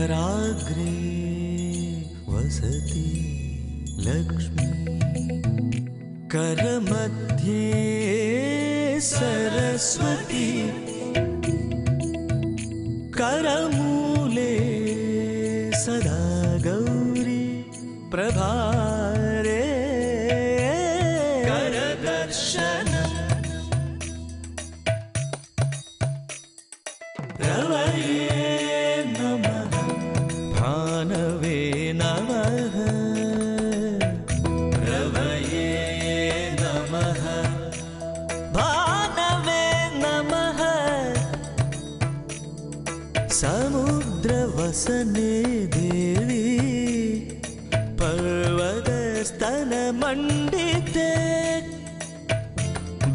कराग्रे वसति लक्ष्मी करमध्ये सरस्वती करमूले सदा गौरी प्रभारे करदर्शन रवये नमः भानवे नमः रवये नमः भानवे नमः समुद्रवसने देवी पर्वतस्तनमण्डिते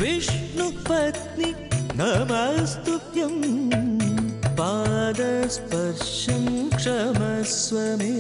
विष्णुपत्नी नमस्तुभ्यं पादस्पर्शं क्षमस्व मे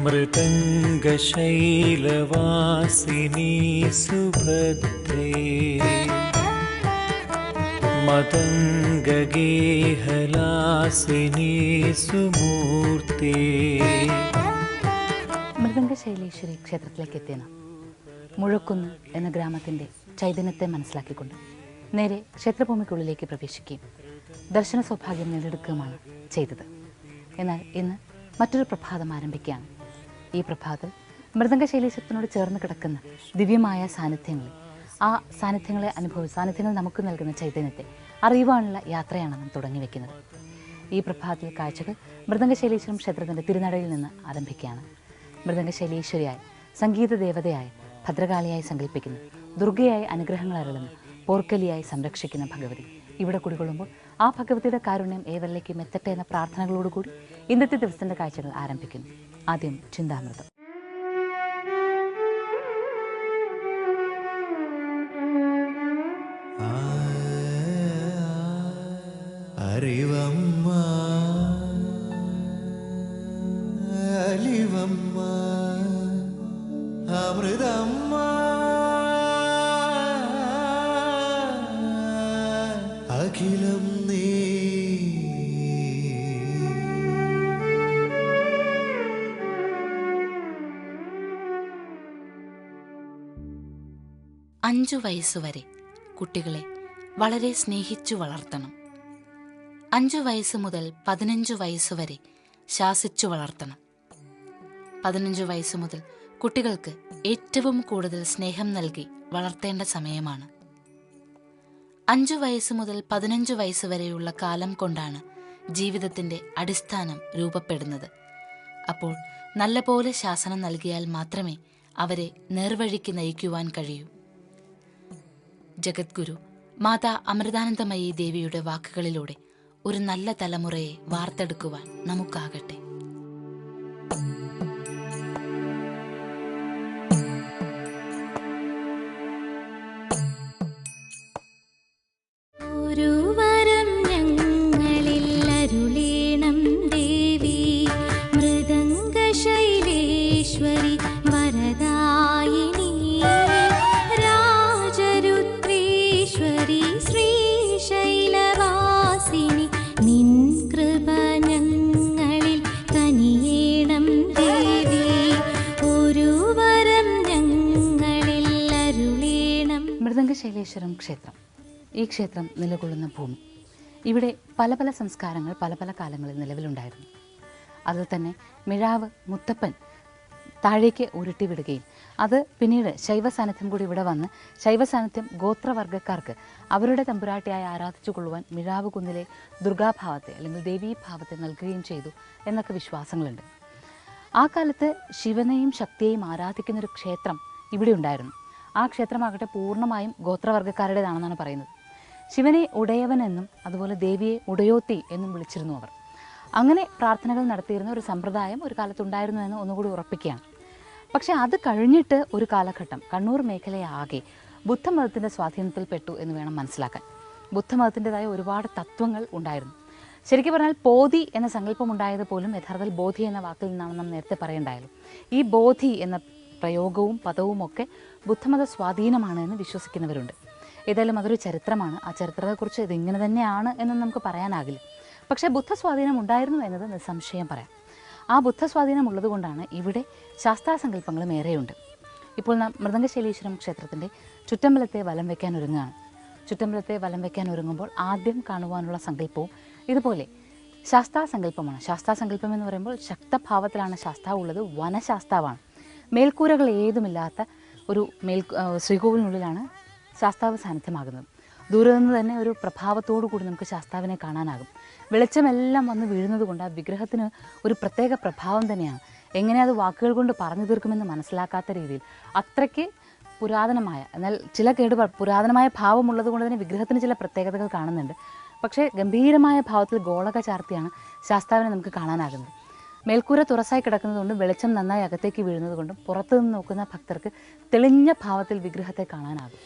मृदङ्गशैलवासिनी सुभद्रे मदङ्गगेहलासिनी सुमूर्ते. മൃദംഗശൈലേശ്വരി ക്ഷേത്രത്തിലേക്ക് എത്തിയ മുഴക്കുന്ന് എന്ന ഗ്രാമത്തിൻ്റെ ചൈതന്യത്തെ മനസ്സിലാക്കിക്കൊണ്ട് നേരെ ക്ഷേത്രഭൂമിക്കുള്ളിലേക്ക് പ്രവേശിക്കുകയും ദർശന സൗഭാഗ്യം നേടിയെടുക്കുകയുമാണ് ചെയ്തത്. എന്നാൽ ഇന്ന് മറ്റൊരു പ്രഭാതം ആരംഭിക്കുകയാണ്. ഈ പ്രഭാതത്തിൽ മൃദംഗശൈലേശ്വരത്തിനോട് ചേർന്ന് കിടക്കുന്ന ദിവ്യമായ സാന്നിധ്യങ്ങൾ, ആ സാന്നിധ്യങ്ങൾ നമുക്ക് നൽകുന്ന ചൈതന്യത്തെ അറിയുവാനുള്ള യാത്രയാണ് നാം തുടങ്ങി വയ്ക്കുന്നത്. ഈ പ്രഭാതത്തിൽ കാഴ്ചകൾ മൃദംഗശൈലേശ്വരം ക്ഷേത്രത്തിൻ്റെ തിരുനടയിൽ നിന്ന് ആരംഭിക്കുകയാണ്. മൃദംഗശൈലേശ്വരിയായി, സംഗീത ദേവതയായി, ഭദ്രകാളിയായി സങ്കല്പിക്കുന്ന, ദുർഗയായി അനുഗ്രഹങ്ങൾ അരുളുന്ന, പോർക്കലിയായി സംരക്ഷിക്കുന്ന ഭഗവതി ഇവിടെ കുടികൊള്ളുമ്പോൾ ആ ഭഗവതിയുടെ കാരുണ്യം ഏവരിലേക്കും എത്തട്ടെ എന്ന പ്രാർത്ഥനകളോടുകൂടി ഇന്നത്തെ ദിവസത്തിൻ്റെ കാഴ്ചകൾ ആരംഭിക്കുന്നു. ആദ്യം ചിന്താമൃതം. അറിവമ്മ അലിവമ്മ അമൃതമ്മ അഖിലം നീ. അഞ്ചു വയസ്സുവരെ കുട്ടികളെ വളരെ സ്നേഹിച്ചു വളർത്തണം. 5 വയസ്സ് മുതൽ 15 വയസ്സുവരെ ശാസിച്ചു വളർത്തണം. 15 വയസ്സ് മുതൽ കുട്ടികൾക്ക് ഏറ്റവും കൂടുതൽ സ്നേഹം നൽകി വളർത്തേണ്ട സമയമാണ്. 5 വയസ്സ് മുതൽ 15 വയസ്സ് വരെയുള്ള കാലം കൊണ്ടാണ് ജീവിതത്തിൻ്റെ അടിസ്ഥാനം രൂപപ്പെടുന്നത്. അപ്പോൾ നല്ലപോലെ ശാസനം നൽകിയാൽ മാത്രമേ അവരെ നേർവഴിക്ക് നയിക്കുവാൻ കഴിയൂ. ജഗദ്ഗുരു മാതാ അമൃതാനന്ദമയി ദേവിയുടെ വാക്കുകളിലൂടെ ഒരു നല്ല തലമുറയെ വാർത്തെടുക്കുവാൻ നമുക്കാകട്ടെ. മൃദംഗശൈലേശ്വരം ക്ഷേത്രം, ഈ ക്ഷേത്രം നിലകൊള്ളുന്ന ഭൂമി. ഇവിടെ പല പല സംസ്കാരങ്ങൾ പല പല കാലങ്ങളിൽ നിലവിലുണ്ടായിരുന്നു. അതിൽ തന്നെ മിഴാവ് മുത്തപ്പൻ താഴേക്ക് ഉരുട്ടിവിടുകയും അത് പിന്നീട് ശൈവ സാന്നിധ്യം കൂടി ഇവിടെ വന്ന് ശൈവ സാന്നിധ്യം ഗോത്രവർഗ്ഗക്കാർക്ക് അവരുടെ തമ്പുരാട്ടിയായി ആരാധിച്ചു കൊള്ളുവാൻ മിഴാവ് കുന്നിലെ ദുർഗാഭാവത്തെ അല്ലെങ്കിൽ ദേവീഭാവത്തെ നൽകുകയും ചെയ്തു എന്നൊക്കെ വിശ്വാസങ്ങളുണ്ട്. ആ കാലത്ത് ശിവനെയും ശക്തിയെയും ആരാധിക്കുന്നൊരു ക്ഷേത്രം ഇവിടെ ഉണ്ടായിരുന്നു. ആ ക്ഷേത്രമാകട്ടെ പൂർണ്ണമായും ഗോത്രവർഗ്ഗക്കാരുടേതാണെന്നാണ് പറയുന്നത്. ശിവനെ ഉടയവൻ എന്നും അതുപോലെ ദേവിയെ ഉടയോത്തി എന്നും വിളിച്ചിരുന്നു അവർ. അങ്ങനെ പ്രാർത്ഥനകൾ നടത്തിയിരുന്ന ഒരു സമ്പ്രദായം ഒരു കാലത്തുണ്ടായിരുന്നു എന്ന് ഒന്നുകൂടി ഉറപ്പിക്കുകയാണ്. പക്ഷേ അത് കഴിഞ്ഞിട്ട് ഒരു കാലഘട്ടം കണ്ണൂർ മേഖലയാകെ ബുദ്ധമതത്തിൻ്റെ സ്വാധീനത്തിൽപ്പെട്ടു എന്ന് വേണം മനസ്സിലാക്കാൻ. ബുദ്ധമതത്തിൻ്റെതായ ഒരുപാട് തത്വങ്ങൾ ഉണ്ടായിരുന്നു. ശരിക്കും പറഞ്ഞാൽ ബോധി എന്ന സങ്കല്പം ഉണ്ടായത് പോലും യഥാർത്ഥത്തിൽ ബോധി എന്ന വാക്കിൽ നിന്നാണ് നാം നേരത്തെ പറയേണ്ടായാലും. ഈ ബോധി എന്ന പ്രയോഗവും പദവും ഒക്കെ ബുദ്ധമത സ്വാധീനമാണ് എന്ന് വിശ്വസിക്കുന്നവരുണ്ട്. ഏതായാലും അതൊരു ചരിത്രമാണ്. ആ ചരിത്രത്തെക്കുറിച്ച് ഇതിങ്ങനെ തന്നെയാണ് എന്ന് നമുക്ക് പറയാനാകില്ല. പക്ഷേ ബുദ്ധസ്വാധീനം ഉണ്ടായിരുന്നു എന്നത് നിസ്സംശയം പറയാം. ആ ബുദ്ധസ്വാധീനം ഉള്ളതുകൊണ്ടാണ് ഇവിടെ ശാസ്താസങ്കല്പങ്ങളും ഏറെയുണ്ട്. ഇപ്പോൾ നാം മൃദംഗശൈലീശ്വരം ക്ഷേത്രത്തിൻ്റെ ചുറ്റമ്പലത്തെ വലം വയ്ക്കാൻ ഒരുങ്ങുകയാണ്. ചുറ്റമ്പലത്തെ വലം വയ്ക്കാൻ ഒരുങ്ങുമ്പോൾ ആദ്യം കാണുവാനുള്ള സങ്കല്പവും ഇതുപോലെ ശാസ്താസങ്കല്പമാണ്. ശാസ്താസങ്കല്പം എന്ന് പറയുമ്പോൾ ശക്തഭാവത്തിലാണ് ശാസ്താവ് ഉള്ളത്. വനശാസ്താവാണ്. മേൽക്കൂരകൾ ഏതുമില്ലാത്ത ഒരു ശ്രീകോവിലിനുള്ളിലാണ് ശാസ്താവ് സാന്നിധ്യമാകുന്നത്. ദൂരെ നിന്ന് തന്നെ ഒരു പ്രഭാവത്തോടു കൂടി നമുക്ക് ശാസ്താവിനെ കാണാനാകും. വെളിച്ചമെല്ലാം വന്ന് വീഴുന്നത് കൊണ്ട് ആ വിഗ്രഹത്തിന് ഒരു പ്രത്യേക പ്രഭാവം തന്നെയാണ്. എങ്ങനെ അത് വാക്കുകൾ കൊണ്ട് പറഞ്ഞു തീർക്കുമെന്ന് മനസ്സിലാക്കാത്ത രീതിയിൽ അത്രയ്ക്ക് പുരാതനമായ, എന്നാൽ ചില പുരാതനമായ ഭാവമുള്ളത് കൊണ്ട് തന്നെ വിഗ്രഹത്തിന് ചില പ്രത്യേകതകൾ കാണുന്നുണ്ട്. പക്ഷേ ഗംഭീരമായ ഭാവത്തിൽ ഗോളക ചാർത്തിയാണ് ശാസ്താവിനെ നമുക്ക് കാണാനാകുന്നത്. മേൽക്കൂര തുറസായി കിടക്കുന്നതുകൊണ്ടും വെളിച്ചം നന്നായി അകത്തേക്ക് വീഴുന്നത് കൊണ്ടും പുറത്തു നിന്ന് നോക്കുന്ന ഭക്തർക്ക് തെളിഞ്ഞ ഭാവത്തിൽ വിഗ്രഹത്തെ കാണാനാകും.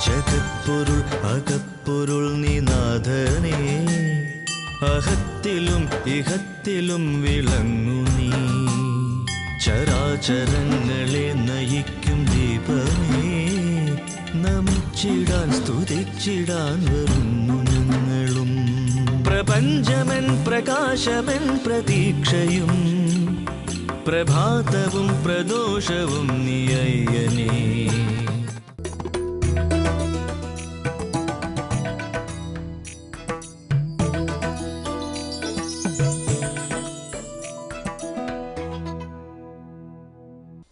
ജഗത്പൊരുൾ അകപ്പൊരുൾ നിനാഥനേ, അഹത്തിലും ഇഹത്തിലും വിളങ്ങു നീ. ചരാചരങ്ങളെ നയിക്കും ദീപമേ, നമിച്ചിടാൻ സ്തുതിച്ചിടാൻ വരുന്നു ഞങ്ങളും. പ്രപഞ്ചമൻ പ്രകാശമൻ പ്രതീക്ഷയും പ്രഭാതവും പ്രദോഷവും നീയയ്യനേ.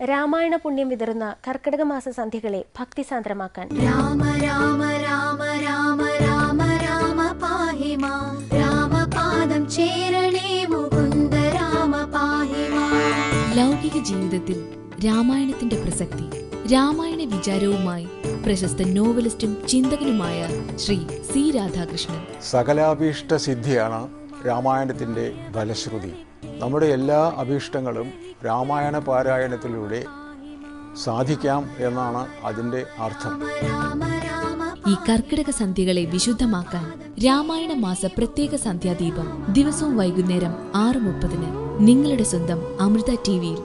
രാമായണ പുണ്യം വിതറുന്ന കർക്കിടക മാസ സന്ധ്യകളെ ഭക്തിസാന്ദ്രമാക്കാൻ രാമ രാമ രാമ രാമ രാമ രാമ പാഹി മാം, രാമപാദം ചേരണേ മുകുന്ദ രാമ പാഹി മാം. ലൗകിക ജീവിതത്തിൽ രാമായണത്തിന്റെ പ്രസക്തി, രാമായണ വിചാരവുമായി പ്രശസ്ത നോവലിസ്റ്റും ചിന്തകനുമായ ശ്രീ സി രാധാകൃഷ്ണൻ. സകലാഭീഷ്ട സിദ്ധിയാണ് രാമായണത്തിൻ്റെ ഫലശ്രുതി. നമ്മുടെ എല്ലാ അഭീഷ്ടങ്ങളും രാമായണ പാരായണത്തിലൂടെ സാധിക്കാം എന്നാണ് അതിൻ്റെ അർത്ഥം. ഈ കർക്കിടക സന്ധ്യകളെ വിശുദ്ധമാക്കാൻ രാമായണ മാസ പ്രത്യേക സന്ധ്യാദീപം ദിവസവും വൈകുന്നേരം 6:30 നിങ്ങളുടെ സ്വന്തം അമൃത ടിവിയിൽ.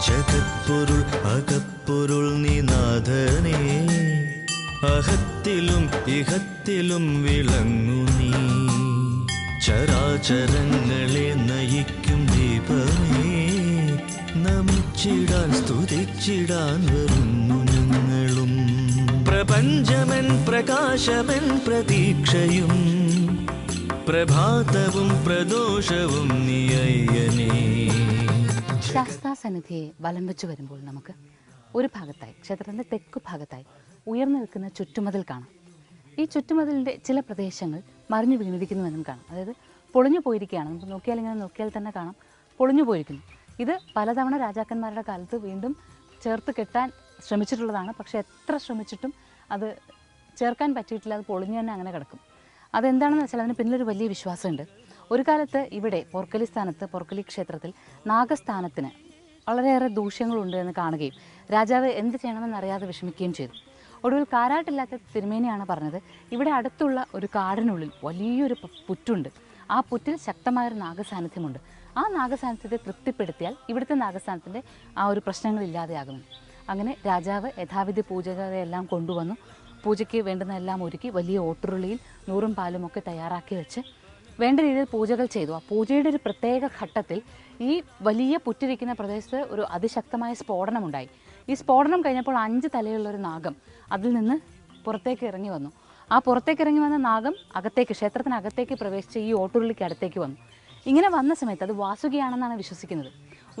ജഗത്പൊരുൾ അകപ്പൊരുൾ നിനാഥനേ, അഹത്തിലും ഇഹത്തിലും വിളങ്ങു നീ. ചരാചരങ്ങളെ നയിക്കും ദീപമേ, നമിച്ചിടാൻ സ്തുതിച്ചിടാൻ വരുന്നു ഞങ്ങളും. പ്രപഞ്ചമൻ പ്രകാശമൻ പ്രതീക്ഷയും പ്രഭാതവും പ്രദോഷവും നീയയ്യനേ. ശാസ്താസന്നിധിയെ വലം വെച്ച് വരുമ്പോൾ നമുക്ക് ഒരു ഭാഗത്തായി, ക്ഷേത്രത്തിൻ്റെ തെക്കു ഭാഗത്തായി ഉയർന്നു നിൽക്കുന്ന ചുറ്റുമതിൽ കാണാം. ഈ ചുറ്റുമതിലിൻ്റെ ചില പ്രദേശങ്ങൾ മറിഞ്ഞു വീണിരിക്കുന്നുവെന്നും കാണാം. അതായത് പൊളിഞ്ഞു പോയിരിക്കുകയാണ്. നമുക്ക് നോക്കിയാൽ തന്നെ കാണാം, പൊളിഞ്ഞു പോയിരിക്കുന്നു. ഇത് പലതവണ രാജാക്കന്മാരുടെ കാലത്ത് വീണ്ടും ചേർത്ത് കെട്ടാൻ ശ്രമിച്ചിട്ടുള്ളതാണ്. പക്ഷേ എത്ര ശ്രമിച്ചിട്ടും അത് ചേർക്കാൻ പറ്റിയിട്ടില്ല. അത് പൊളിഞ്ഞു തന്നെ അങ്ങനെ കിടക്കും. അതെന്താണെന്ന് വെച്ചാൽ അതിന് പിന്നിലൊരു വലിയ വിശ്വാസമുണ്ട്. ഒരു കാലത്ത് ഇവിടെ പോർക്കലി ക്ഷേത്രത്തിൽ നാഗസ്ഥാനത്തിന് വളരെയേറെ ദൂഷ്യങ്ങളുണ്ട് എന്ന് കാണുകയും രാജാവ് എന്ത് ചെയ്യണമെന്നറിയാതെ വിഷമിക്കുകയും ചെയ്തു. ഒടുവിൽ കാരാട്ടില്ലാത്ത തിരുമേനിയാണ് പറഞ്ഞത്, ഇവിടെ അടുത്തുള്ള ഒരു കാടിനുള്ളിൽ വലിയൊരു പുറ്റുണ്ട്. ആ പുറ്റിൽ ശക്തമായൊരു നാഗസാന്നിധ്യമുണ്ട്. ആ നാഗസാന്നിധ്യത്തെ തൃപ്തിപ്പെടുത്തിയാൽ ഇവിടുത്തെ നാഗസ്ഥാനത്തിൻ്റെ ആ ഒരു പ്രശ്നങ്ങളില്ലാതെയാകുന്നു. അങ്ങനെ രാജാവ് യഥാവിധി പൂജകളെല്ലാം കൊണ്ടുവന്നു. പൂജയ്ക്ക് വേണ്ടുന്ന എല്ലാം ഒരുക്കി വലിയ ഓട്ടുരുളിയിൽ നൂറും പാലും ഒക്കെ തയ്യാറാക്കി വെച്ച് വേണ്ട രീതിയിൽ പൂജകൾ ചെയ്തു. ആ പൂജയുടെ ഒരു പ്രത്യേക ഘട്ടത്തിൽ ഈ വലിയ പുറ്റിരിക്കുന്ന പ്രദേശത്ത് ഒരു അതിശക്തമായ സ്ഫോടനമുണ്ടായി. ഈ സ്ഫോടനം കഴിഞ്ഞപ്പോൾ 5 തലയുള്ളൊരു നാഗം അതിൽ നിന്ന് പുറത്തേക്ക് ഇറങ്ങി വന്നു. ആ പുറത്തേക്ക് ഇറങ്ങി വന്ന നാഗം ക്ഷേത്രത്തിനകത്തേക്ക് പ്രവേശിച്ച് ഈ ഓട്ടുരുളിക്ക് അടുത്തേക്ക് വന്നു. ഇങ്ങനെ വന്ന സമയത്ത് അത് വാസുകിയാണെന്നാണ് വിശ്വസിക്കുന്നത്.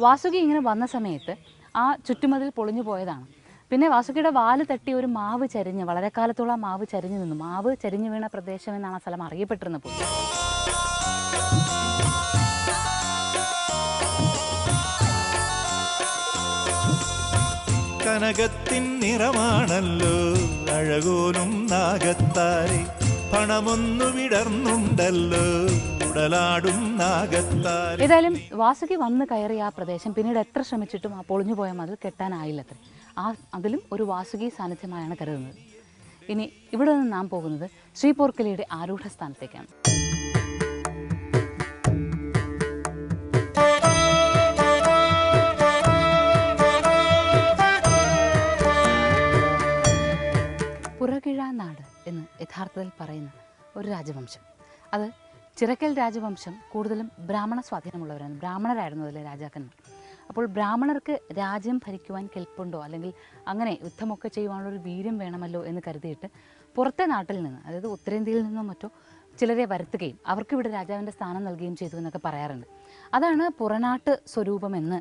വാസുകി ഇങ്ങനെ വന്ന സമയത്ത് ആ ചുറ്റുമതിൽ പൊളിഞ്ഞു പോയതാണ്. പിന്നെ വാസുകിയുടെ വാല് തട്ടി ഒരു മാവ് ചരിഞ്ഞ്, വളരെ കാലത്തോളം ആ മാവ് ചരിഞ്ഞു നിന്നു. മാവ് ചരിഞ്ഞു വീണ പ്രദേശം എന്നാണ് ആ സ്ഥലം അറിയപ്പെട്ടിരുന്നത്. കനകത്തിൻ നിറമാണല്ലോ അഴകോലും നാഗത്താരെ, പണമൊന്നു വിടർന്നുണ്ടല്ലോ ഉടലാടും നാഗത്താരെ. ഏതായാലും വാസുകി വന്ന് കയറിയ ആ പ്രദേശം പിന്നീട് എത്ര ശ്രമിച്ചിട്ടും ആ പൊളിഞ്ഞുപോയ മതിൽ കെട്ടാനായില്ലത്രേ. അതിലും ഒരു വാസുകി സാന്നിധ്യമായാണ് കരുതുന്നത്. ഇനി ഇവിടെ നിന്ന് നാം പോകുന്നത് ശ്രീ പോർക്കലിയുടെ ആരൂഢ സ്ഥാനത്തേക്കാണ്. പുറകിഴാനാട് എന്ന് യഥാർത്ഥത്തിൽ പറയുന്ന ഒരു രാജവംശം, അത് ചിറക്കൽ രാജവംശം കൂടുതലും ബ്രാഹ്മണ സ്വാധീനമുള്ളവരാണ്. ബ്രാഹ്മണരായിരുന്നു അതിലെ രാജാക്കന്മാർ. അപ്പോൾ ബ്രാഹ്മണർക്ക് രാജ്യം ഭരിക്കുവാൻ കെൽപ്പുണ്ടോ, അല്ലെങ്കിൽ അങ്ങനെ യുദ്ധമൊക്കെ ചെയ്യുവാനുള്ളൊരു വീര്യം വേണമല്ലോ എന്ന് കരുതിയിട്ട് പുറത്തെ നാട്ടിൽ നിന്ന്, അതായത് ഉത്തരേന്ത്യയിൽ നിന്നോ മറ്റോ ചിലരെ വരുത്തുകയും അവർക്ക് ഇവിടെ രാജാവിൻ്റെ സ്ഥാനം നൽകുകയും ചെയ്തു എന്നൊക്കെ പറയാറുണ്ട്. അതാണ് പുറനാട്ട് സ്വരൂപം എന്ന്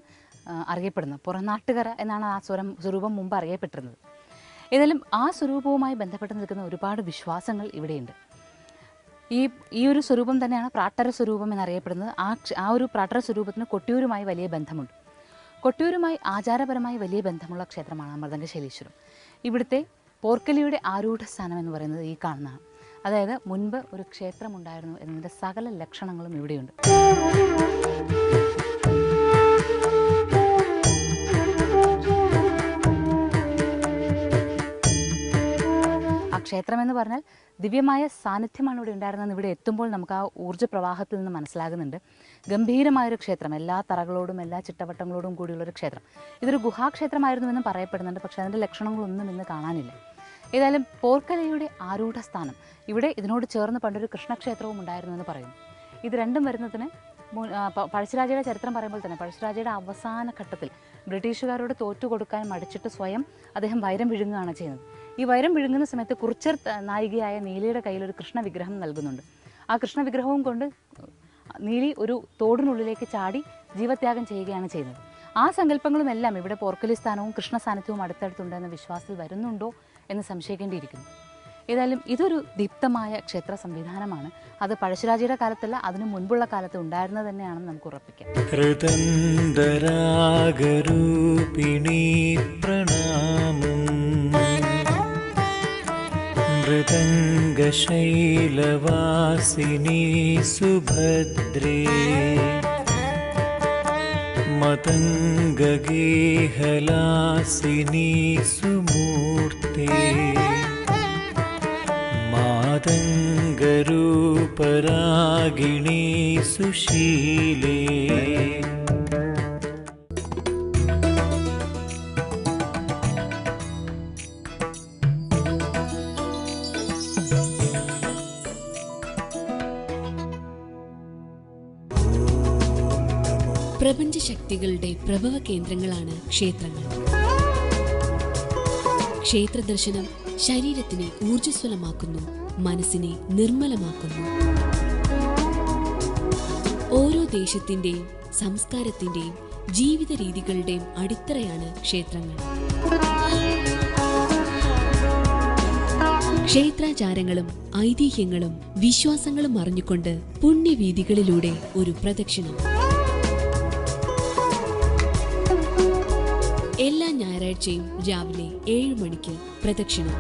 അറിയപ്പെടുന്നത്. പുറനാട്ടുകര എന്നാണ് ആ സ്വരൂപം മുമ്പ് അറിയപ്പെട്ടിരുന്നത്. ഏതായാലും ആ സ്വരൂപവുമായി ബന്ധപ്പെട്ട് നിൽക്കുന്ന ഒരുപാട് വിശ്വാസങ്ങൾ ഇവിടെയുണ്ട്. ഈ ഒരു സ്വരൂപം തന്നെയാണ് പ്രാട്ടര സ്വരൂപം എന്നറിയപ്പെടുന്നത്. ആ ഒരു പ്രാട്ടര സ്വരൂപത്തിന് കൊട്ടിയൂരുമായി വലിയ ബന്ധമുണ്ട്. കൊട്ടിയൂരുമായി ആചാരപരമായി വലിയ ബന്ധമുള്ള ക്ഷേത്രമാണ് മൃദംഗശൈലീശ്വരം. ഇവിടുത്തെ പോർക്കലിയുടെ ആരൂഢ സ്ഥാനം എന്ന് പറയുന്നത് ഈ കാണുന്നതാണ്. അതായത് മുൻപ് ഒരു ക്ഷേത്രം ഉണ്ടായിരുന്നു എന്നതിൻ്റെ സകല ലക്ഷണങ്ങളും ഇവിടെയുണ്ട്. ആ ക്ഷേത്രം എന്ന് പറഞ്ഞാൽ ദിവ്യമായ സാന്നിധ്യമാണ് ഇവിടെ ഉണ്ടായിരുന്നത്. ഇവിടെ എത്തുമ്പോൾ നമുക്ക് ആ ഊർജ്ജ പ്രവാഹത്തിൽ നിന്ന് മനസ്സിലാകുന്നുണ്ട്. ഗംഭീരമായൊരു ക്ഷേത്രം, എല്ലാ തറകളോടും എല്ലാ ചിട്ടവട്ടങ്ങളോടും കൂടിയുള്ളൊരു ക്ഷേത്രം. ഇതൊരു ഗുഹാക്ഷേത്രമായിരുന്നുവെന്നും പറയപ്പെടുന്നുണ്ട്. പക്ഷേ അതിൻ്റെ ലക്ഷണങ്ങളൊന്നും ഇന്ന് കാണാനില്ല. ഏതായാലും പോർക്കലയുടെ ആരൂഢ സ്ഥാനം, ഇവിടെ ഇതിനോട് ചേർന്ന് പണ്ടൊരു കൃഷ്ണക്ഷേത്രവും ഉണ്ടായിരുന്നു എന്ന് പറയുന്നു. ഇത് രണ്ടും വരുന്നതിന് പഴശ്ശിരാജയുടെ ചരിത്രം പറയുമ്പോൾ തന്നെ പഴശ്ശിരാജയുടെ അവസാന ഘട്ടത്തിൽ ബ്രിട്ടീഷുകാരോട് തോറ്റുകൊടുക്കാൻ മടിച്ചിട്ട് സ്വയം അദ്ദേഹം വൈരം വിഴുങ്ങുകയാണ് ചെയ്യുന്നത്. ഈ വൈരം വിഴുങ്ങുന്ന സമയത്ത് കുറിച്ചർ നായികയായ നീലിയുടെ കയ്യിൽ ഒരു കൃഷ്ണ വിഗ്രഹം നൽകുന്നുണ്ട്. ആ കൃഷ്ണ വിഗ്രഹവും കൊണ്ട് നീലി ഒരു തോടിനുള്ളിലേക്ക് ചാടി ജീവത്യാഗം ചെയ്യുകയാണ് ചെയ്യുന്നത്. ആ സങ്കല്പങ്ങളും എല്ലാം ഇവിടെ പോർക്കലി സ്ഥാനവും കൃഷ്ണ സാന്നിധ്യവും അടുത്തടുത്തുണ്ട് എന്ന വിശ്വാസത്തിൽ വരുന്നുണ്ടോ എന്ന് സംശയിക്കേണ്ടിയിരിക്കുന്നു. ഏതായാലും ഇതൊരു ദീപ്തമായ ക്ഷേത്ര സംവിധാനമാണ്. അത് പഴശ്ശിരാജയുടെ കാലത്തല്ല, അതിനു മുൻപുള്ള കാലത്ത് ഉണ്ടായിരുന്നത് തന്നെയാണെന്ന് നമുക്ക് ഉറപ്പിക്കാം. ഹൃദന്തരാഗരൂപിണീ പ്രണാമം മൃദംഗശൈലവാസിനി സുഭദ്രേ മതംഗഗേഹലാസിനി സുമൂർത്തേ മാതംഗരൂപരാഗിണി സുശീലേ. പ്രപഞ്ചശക്തികളുടെ പ്രഭവ കേന്ദ്രങ്ങളാണ് ക്ഷേത്രങ്ങൾ. ക്ഷേത്രദർശനം ശരീരത്തിനെ ഊർജ്ജസ്വലമാക്കുന്നു, മനസ്സിനെ നിർമ്മലമാക്കുന്നു. ഓരോ ദേശത്തിന്റെയും സംസ്കാരത്തിന്റെയും ജീവിത രീതികളുടെയും അടിത്തറയാണ് ക്ഷേത്രങ്ങൾ. ക്ഷേത്രാചാരങ്ങളും ഐതിഹ്യങ്ങളും വിശ്വാസങ്ങളും അറിഞ്ഞുകൊണ്ട് പുണ്യവീഥികളിലൂടെ ഒരു പ്രദക്ഷിണം. എല്ലാ ഞായറാഴ്ചയും രാവിലെ 7 മണിക്ക് പ്രദക്ഷിണം.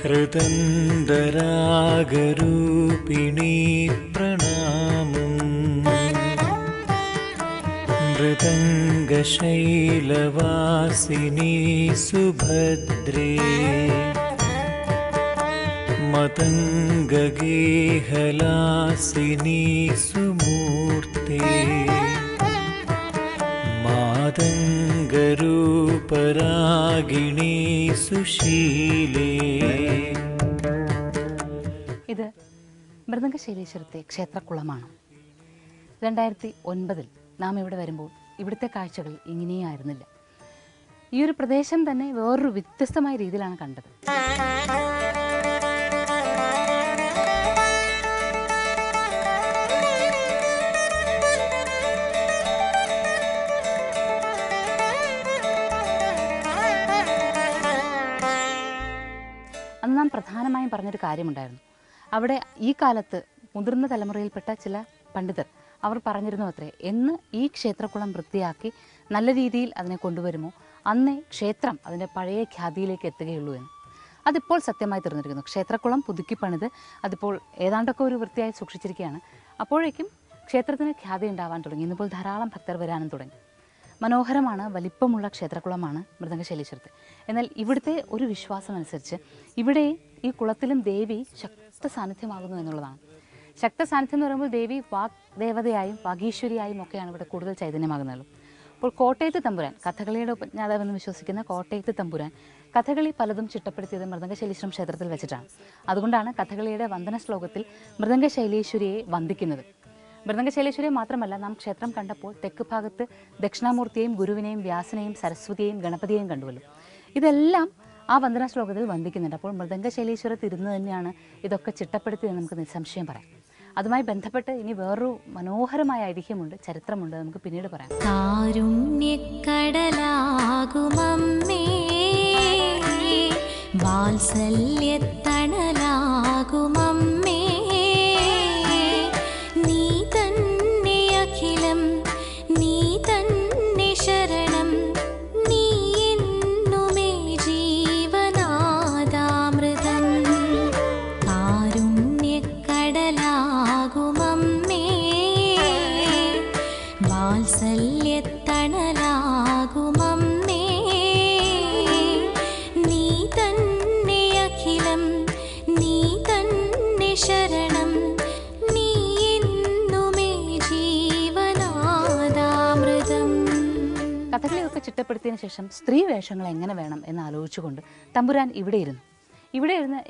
ഹൃദന്തരാഗരൂപിണീ പ്രണാമം മൃദംഗശൈലവാസിനി സുഭദ്രേ मतङ्गगेहलासिनी सुमूर्ते മാതംഗരൂപരാഗിണീ സുശീലേ. ഇത് മൃദംഗശൈലീശ്വരത്തെ ക്ഷേത്രക്കുളമാണ്. 2009 നാം ഇവിടെ വരുമ്പോൾ ഇവിടുത്തെ കാഴ്ചകൾ ഇങ്ങനെയായിരുന്നില്ല. ഈ ഒരു പ്രദേശം തന്നെ വേറൊരു വ്യത്യസ്തമായ രീതിയിലാണ് കണ്ടത്. അന്ന് നാം പ്രധാനമായും പറഞ്ഞൊരു കാര്യമുണ്ടായിരുന്നു. അവിടെ ഈ കാലത്ത് മുതിർന്ന തലമുറയിൽപ്പെട്ട ചില പണ്ഡിതർ അവർ പറഞ്ഞിരുന്നു അത്രേ, എന്ന് ഈ ക്ഷേത്രക്കുളം വൃത്തിയാക്കി നല്ല രീതിയിൽ അതിനെ കൊണ്ടുവരുമോ അന്നേ ക്ഷേത്രം അതിൻ്റെ പഴയ ഖ്യാതിയിലേക്ക് എത്തുകയുള്ളൂ എന്ന്. അതിപ്പോൾ സത്യമായി തീർന്നിരിക്കുന്നു. ക്ഷേത്രക്കുളം പുതുക്കി പണിത് അതിപ്പോൾ ഏതാണ്ടൊക്കെ ഒരു വൃത്തിയായി സൂക്ഷിച്ചിരിക്കുകയാണ്. അപ്പോഴേക്കും ക്ഷേത്രത്തിന് ഖ്യാതി ഉണ്ടാവാൻ തുടങ്ങി. ഇന്നിപ്പോൾ ധാരാളം ഭക്തർ വരാനും തുടങ്ങി. മനോഹരമാണ്, വലിപ്പമുള്ള ക്ഷേത്രക്കുളമാണ് മൃദംഗശൈലീശ്വരത്ത്. എന്നാൽ ഇവിടുത്തെ ഒരു വിശ്വാസം അനുസരിച്ച് ഇവിടെ ഈ കുളത്തിലും ദേവി ശക്ത സാന്നിധ്യമാകുന്നു എന്നുള്ളതാണ്. ശക്ത സാന്നിധ്യം എന്ന് പറയുമ്പോൾ ദേവി വാഗ് ദേവതയായും വാഗീശ്വരിയായും ഒക്കെയാണ് ഇവിടെ കൂടുതൽ ചൈതന്യമാകുന്നത്. അപ്പോൾ കോട്ടയത്ത് തമ്പുരാൻ, കഥകളിയുടെ ഉപജ്ഞാതാവെന്ന് വിശ്വസിക്കുന്ന കോട്ടയത്ത് തമ്പുരാൻ കഥകളി പലതും ചിട്ടപ്പെടുത്തിയത് മൃദംഗശൈലീശ്വരം ക്ഷേത്രത്തിൽ വെച്ചിട്ടാണ്. അതുകൊണ്ടാണ് കഥകളിയുടെ വന്ദന ശ്ലോകത്തിൽ മൃദംഗശൈലീശ്വരിയെ വന്ദിക്കുന്നത്. മൃദംഗശൈലീശ്വരിയെ മാത്രമല്ല, നാം ക്ഷേത്രം കണ്ടപ്പോൾ തെക്ക് ഭാഗത്ത് ദക്ഷിണാമൂർത്തിയെയും ഗുരുവിനെയും വ്യാസനെയും സരസ്വതിയെയും ഗണപതിയെയും കണ്ടുവല്ലോ. ഇതെല്ലാം ആ വന്ദന ശ്ലോകത്തിൽ വന്ദിക്കുന്നുണ്ട്. അപ്പോൾ മൃദംഗശൈലീശ്വരത്ത് ഇരുന്ന് തന്നെയാണ് ഇതൊക്കെ ചിട്ടപ്പെടുത്തിയെന്ന് നമുക്ക് നിസ്സംശയം പറയാം. അതുമായി ബന്ധപ്പെട്ട് ഇനി വേറൊരു മനോഹരമായ ഐതിഹ്യമുണ്ട്, ചരിത്രമുണ്ട്, നമുക്ക് പിന്നീട് പറയാം. കാരുണ്യക്കടലാകുമമ്മേ വാത്സല്യത്തണലാകുമമ്മേ നീ തന്നെ അഖിലം നീ തന്നെ ശരണം നീ എന്നുമേ ജീവനാദാമൃതം കാരുണ്യക്കടലാകുമമ്മേ വാത്സല്യത്തണലാകുമമ്മേ നീ തന്നെ അഖിലം നീ തന്നെ ശരണം നീ എന്നുമേ ജീവനാദാമൃതം. കഥകളിയൊക്കെ ചിട്ടപ്പെടുത്തിയതിനു ശേഷം സ്ത്രീ വേഷങ്ങൾ എങ്ങനെ വേണം എന്ന് ആലോചിച്ചുകൊണ്ട് തമ്പുരാൻ ഇവിടെ ഇരുന്ന്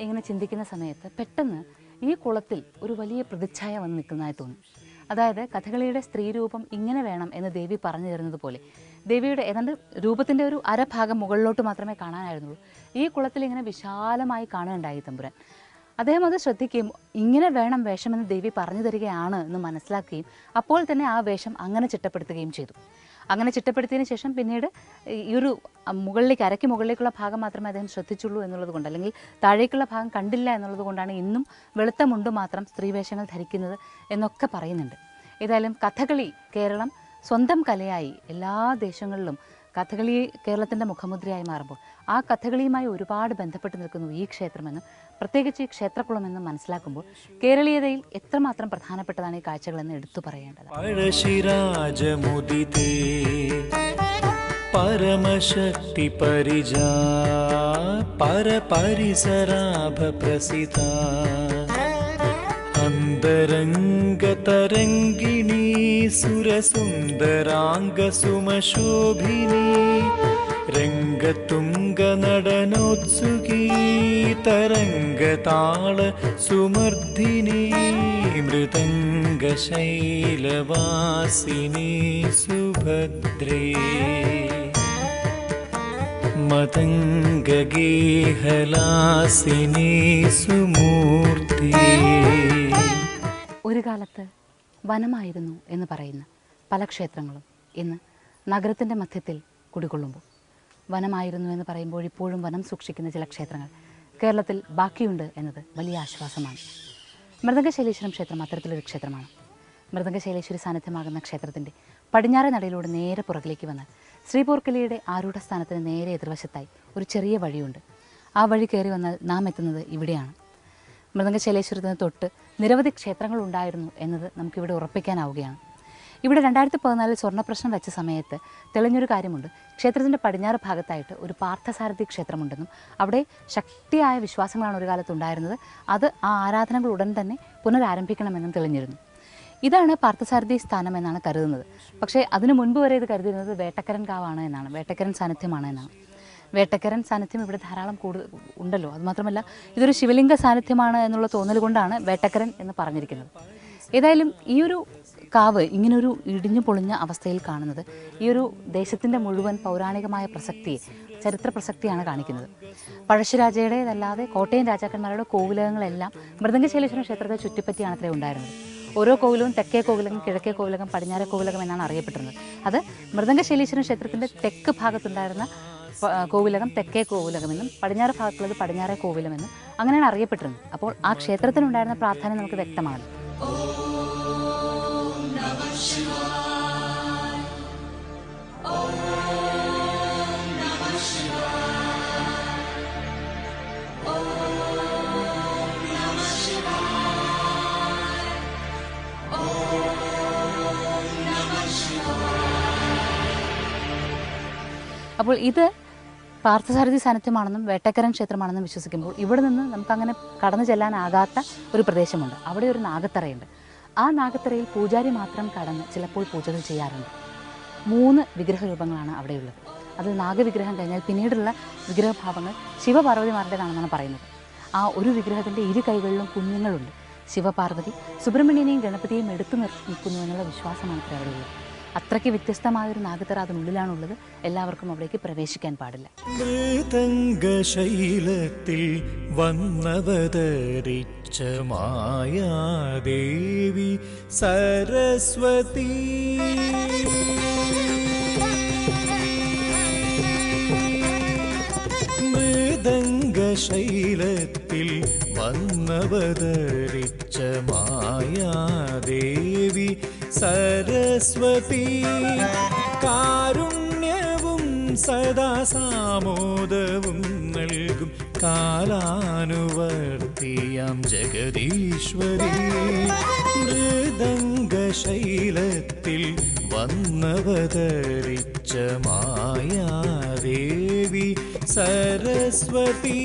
ഇങ്ങനെ ചിന്തിക്കുന്ന സമയത്ത് പെട്ടെന്ന് ഈ കുളത്തിൽ ഒരു വലിയ പ്രതിച്ഛായ വന്ന് നിൽക്കുന്നതായി തോന്നി. അതായത് കഥകളിയുടെ സ്ത്രീ രൂപം ഇങ്ങനെ വേണം എന്ന് ദേവി പറഞ്ഞു തരുന്നത് പോലെ ദേവിയുടെ ഏതാണ്ട് രൂപത്തിൻ്റെ ഒരു അരഭാഗം മുകളിലോട്ട് മാത്രമേ കാണാനായിരുന്നുള്ളൂ. ഈ കുളത്തിൽ ഇങ്ങനെ വിശാലമായി കാണുകയുണ്ടായി തമ്പുരാൻ. അദ്ദേഹം അത് ശ്രദ്ധിക്കുകയും ഇങ്ങനെ വേണം വേഷമെന്ന് ദേവി പറഞ്ഞു തരികയാണ് എന്ന് മനസ്സിലാക്കുകയും അപ്പോൾ തന്നെ ആ വേഷം അങ്ങനെ ചിട്ടപ്പെടുത്തുകയും ചെയ്തു. അങ്ങനെ ചിട്ടപ്പെടുത്തിയതിന് ശേഷം പിന്നീട് ഈ ഒരു മുകളിലേക്ക് അരയ്ക്ക് മുകളിലേക്കുള്ള ഭാഗം മാത്രമേ അദ്ദേഹം ശ്രദ്ധിച്ചുള്ളൂ എന്നുള്ളത് കൊണ്ട്, അല്ലെങ്കിൽ താഴേക്കുള്ള ഭാഗം കണ്ടില്ല എന്നുള്ളത് കൊണ്ടാണ് ഇന്നും വെളുത്ത മുണ്ട് മാത്രം സ്ത്രീവേഷങ്ങൾ ധരിക്കുന്നത് എന്നൊക്കെ പറയുന്നുണ്ട്. ഏതായാലും കഥകളി കേരളം സ്വന്തം കലയായി എല്ലാ ദേശങ്ങളിലും കഥകളി കേരളത്തിൻ്റെ മുഖമുദ്രയായി മാറുമ്പോൾ ആ കഥകളിയുമായി ഒരുപാട് ബന്ധപ്പെട്ട് നിൽക്കുന്നു ഈ ക്ഷേത്രമെന്നും പ്രത്യേകിച്ച് ഈ ക്ഷേത്രക്കുളമെന്നും മനസ്സിലാക്കുമ്പോൾ കേരളീയതയിൽ എത്രമാത്രം പ്രധാനപ്പെട്ടതാണ് ഈ കാഴ്ചകളെന്ന് എടുത്തു പറയേണ്ടത്. പഴശിരാജമുദിതേ പരമശക്തി പരിജാ പരപരിസരാഭ പ്രസിദ്ധ അന്തരംഗതരംഗിണീ സുരസുന്ദരാംഗസുമശോഭിനീ രംഗതുംഗനടനോത്സുകീ തരംഗതാള സുമർദ്ദിനീ മൃദംഗശൈലവാസിനീ സുഭദ്രേ മതംഗഗേഹലാസിനീ സുമൂർത്തി. ഒരു കാലത്ത് വനമായിരുന്നു എന്ന് പറയുന്ന പല ക്ഷേത്രങ്ങളും ഇന്ന് നഗരത്തിൻ്റെ മധ്യത്തിൽ കുടികൊള്ളുമ്പോൾ, വനമായിരുന്നു എന്ന് പറയുമ്പോൾ ഇപ്പോഴും വനം സൂക്ഷിക്കുന്ന ചില ക്ഷേത്രങ്ങൾ കേരളത്തിൽ ബാക്കിയുണ്ട് എന്നത് വലിയ ആശ്വാസമാണ്. മൃദംഗശൈലീശ്വരം ക്ഷേത്രം അത്തരത്തിലൊരു ക്ഷേത്രമാണ്. മൃദംഗശൈലേശ്വരി സാന്നിധ്യമാകുന്ന ക്ഷേത്രത്തിൻ്റെ പടിഞ്ഞാറേ നടയിലൂടെ നേരെ പുറകിലേക്ക് വന്നാൽ ശ്രീപോർക്കലിയുടെ ആരൂഢ സ്ഥാനത്തിന് നേരെ എതിർവശത്തായി ഒരു ചെറിയ വഴിയുണ്ട്. ആ വഴി കയറി വന്നാൽ നാം എത്തുന്നത് ഇവിടെയാണ്. മൃദംഗശൈലേശ്വരത്തിന് തൊട്ട് നിരവധി ക്ഷേത്രങ്ങൾ ഉണ്ടായിരുന്നു എന്നത് നമുക്കിവിടെ ഉറപ്പിക്കാനാവുകയാണ്. ഇവിടെ 2014 സ്വർണ്ണപ്രശ്നം വെച്ച സമയത്ത് തെളിഞ്ഞൊരു കാര്യമുണ്ട്. ക്ഷേത്രത്തിൻ്റെ പടിഞ്ഞാറ് ഭാഗത്തായിട്ട് ഒരു പാർത്ഥസാരഥി ക്ഷേത്രമുണ്ടെന്നും അവിടെ ശക്തിയായ വിശ്വാസങ്ങളാണ് ഒരു കാലത്ത് ഉണ്ടായിരുന്നത്, അത് ആ ആരാധനകൾ ഉടൻ തന്നെ പുനരാരംഭിക്കണമെന്നും തെളിഞ്ഞിരുന്നു. ഇതാണ് പാർത്ഥസാരഥി സ്ഥാനം എന്നാണ് കരുതുന്നത്. പക്ഷേ അതിനു മുൻപ് വരെ ഇത് കരുതുന്നത് വേട്ടക്കരൻ കാവാണ് എന്നാണ്, വേട്ടക്കരൻ സാന്നിധ്യമാണ് എന്നാണ്. വേട്ടക്കരൻ സാന്നിധ്യം ഇവിടെ ധാരാളം ഉണ്ടല്ലോ. അതുമാത്രമല്ല ഇതൊരു ശിവലിംഗ സാന്നിധ്യമാണ് എന്നുള്ള തോന്നൽ കൊണ്ടാണ് വേട്ടക്കരൻ എന്ന് പറഞ്ഞിരിക്കുന്നത്. ഏതായാലും ഈ ഒരു കാവ് ഇങ്ങനൊരു ഇടിഞ്ഞു പൊളിഞ്ഞ അവസ്ഥയിൽ കാണുന്നത് ഈ ഒരു ദേശത്തിൻ്റെ മുഴുവൻ പൗരാണികമായ പ്രസക്തിയെ, ചരിത്ര പ്രസക്തിയാണ് കാണിക്കുന്നത്. പഴശ്ശിരാജയുടേതല്ലാതെ കോട്ടയം രാജാക്കന്മാരുടെ കോവിലകങ്ങളെല്ലാം മൃദംഗശൈലേശ്വര ക്ഷേത്രത്തെ ചുറ്റിപ്പറ്റിയാണ് അത്രയും ഉണ്ടായിരുന്നത്. ഓരോ കോവിലവും തെക്കേ കോവിലകം, കിഴക്കേ കോവിലകം, പടിഞ്ഞാറേ കോവിലകം എന്നാണ് അറിയപ്പെട്ടിരുന്നത്. അത് മൃദംഗശൈലേശ്വര ക്ഷേത്രത്തിൻ്റെ തെക്ക് ഭാഗത്തുണ്ടായിരുന്ന കോവിലകം തെക്കേ കോവിലകമെന്നും പടിഞ്ഞാറ് ഭാഗത്തുള്ളത് പടിഞ്ഞാറേ കോവിലമെന്നും അങ്ങനെയാണ് അറിയപ്പെട്ടിരുന്നത്. അപ്പോൾ ആ ക്ഷേത്രത്തിനുണ്ടായിരുന്ന പ്രാധാന്യം നമുക്ക് വ്യക്തമാണ്. അപ്പോൾ ഇത് പാർത്ഥസാരഥി സാന്നിധ്യമാണെന്നും വേട്ടക്കരൻ ക്ഷേത്രമാണെന്നും വിശ്വസിക്കുമ്പോൾ ഇവിടെ നിന്ന് നമുക്കങ്ങനെ കടന്നു ചെല്ലാനാകാത്ത ഒരു പ്രദേശമുണ്ട്. അവിടെ ഒരു നാഗത്തറയുണ്ട്. ആ നാഗത്തറയിൽ പൂജാരി മാത്രം കടന്ന് ചിലപ്പോൾ പൂജകൾ ചെയ്യാറുണ്ട്. 3 വിഗ്രഹരൂപങ്ങളാണ് അവിടെയുള്ളത്. അതിൽ നാഗവിഗ്രഹം കഴിഞ്ഞാൽ പിന്നീടുള്ള വിഗ്രഹഭാവങ്ങൾ ശിവപാർവതിമാരുടേതാണെന്നാണ് പറയുന്നത്. ആ ഒരു വിഗ്രഹത്തിൻ്റെ 2 കൈകളിലും കുഞ്ഞുങ്ങളുണ്ട്. ശിവപാർവതി സുബ്രഹ്മണ്യനെയും ഗണപതിയെയും എടുത്തു നിൽക്കുന്നു എന്നുള്ള വിശ്വാസമാണ് അത്ര അവിടെയുള്ളത്. അത്രയ്ക്ക് വ്യത്യസ്തമായൊരു നാഗത്തറ അതിനുള്ളിലാണുള്ളത്. എല്ലാവർക്കും അവിടേക്ക് പ്രവേശിക്കാൻ പാടില്ല. മൃദംഗശൈലത്തിൽ വന്നവതരിച്ച മായാദേവി സരസ്വതി, മൃദംഗശൈലത്തിൽ വന്നവതരിച്ച മായാദേവി സരസ്വതി, കാരുണ്യവും സദാ സാമോദവും നൽകും കാലാനുവർത്തിയാം ജഗദീശ്വരി, മൃദംഗശൈലത്തിൽ വന്നവതരിച്ച മായാദേവി സരസ്വതി.